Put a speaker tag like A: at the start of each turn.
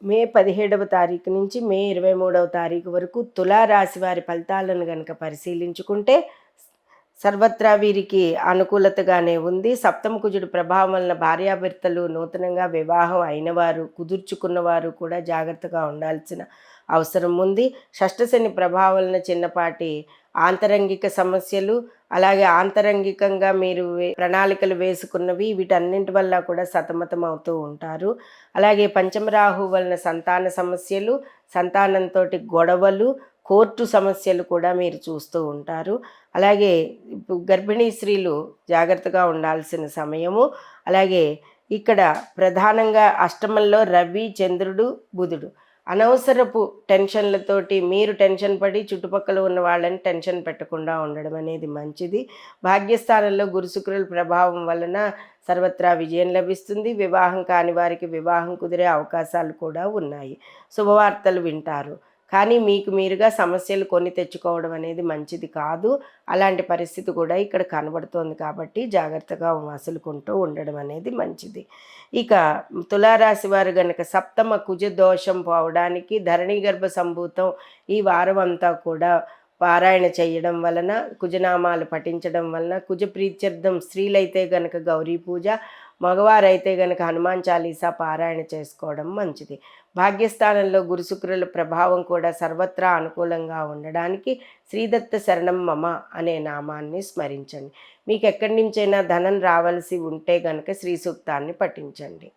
A: మే 17వ తారీఖు నుంచి మే 23వ తారీఖు వరకు తులారాశి వారి ఫలితాలను గనక పరిశీలించుకుంటే సర్వత్రా వీరికి అనుకూలతగానే ఉంది. సప్తమ కుజుడు ప్రభావం వలన భార్యాభర్తలు నూతనంగా వివాహం అయినవారు, కుదుర్చుకున్నవారు కూడా జాగ్రత్తగా ఉండాల్సిన అవసరం ఉంది. షష్ఠశని ప్రభావం వలన చిన్నపాటి ఆంతరంగిక సమస్యలు, అలాగే ఆంతరంగికంగా మీరు ప్రణాళికలు వేసుకున్నవి వీటన్నింటి వల్ల కూడా సతమతం అవుతూ ఉంటారు. అలాగే పంచమరాహు వలన సంతాన సమస్యలు, సంతానంతో గొడవలు, కోర్టు సమస్యలు కూడా మీరు చూస్తూ ఉంటారు. అలాగే గర్భిణీ స్త్రీలు జాగ్రత్తగా ఉండాల్సిన సమయము. అలాగే ఇక్కడ ప్రధానంగా అష్టమంలో రవి, చంద్రుడు, బుధుడు. అనవసరపు టెన్షన్లతోటి మీరు టెన్షన్ పడి చుట్టుపక్కల ఉన్న వాళ్ళని టెన్షన్ పెట్టకుండా ఉండడం అనేది మంచిది. భాగ్యస్థానంలో గురు శుక్రుల ప్రభావం వలన సర్వత్రా విజయం లభిస్తుంది. వివాహం కాని వారికి వివాహం కుదిరే అవకాశాలు కూడా ఉన్నాయి. శుభవార్తలు వింటారు. కానీ మీకు మీరుగా సమస్యలు కొని తెచ్చుకోవడం అనేది మంచిది కాదు. అలాంటి పరిస్థితి కూడా ఇక్కడ కనబడుతోంది కాబట్టి జాగ్రత్తగా మసులుకుంటూ ఉండడం అనేది మంచిది. ఇక తులారాశి వారు గనక సప్తమ కుజ దోషం పోవడానికి ధరణి గర్భ సంభూతం ఈ వారం అంతా కూడా పారాయణ చేయడం వలన, కుజనామాలు పఠించడం వలన, కుజ ప్రీత్యర్థం స్త్రీలైతే గనక గౌరీ పూజ, మగవారైతే గనక హనుమాన్ చాలీసా పారాయణ చేసుకోవడం మంచిది. భాగ్యస్థానంలో గురు శుక్రుల ప్రభావం కూడా సర్వత్రా అనుకూలంగా ఉండడానికి శ్రీదత్త శరణం మమ అనే నామాన్ని స్మరించండి. మీకు ఎక్కడి నుంచైనా ధనం రావాల్సి ఉంటే గనక శ్రీ సూక్తాన్ని పఠించండి.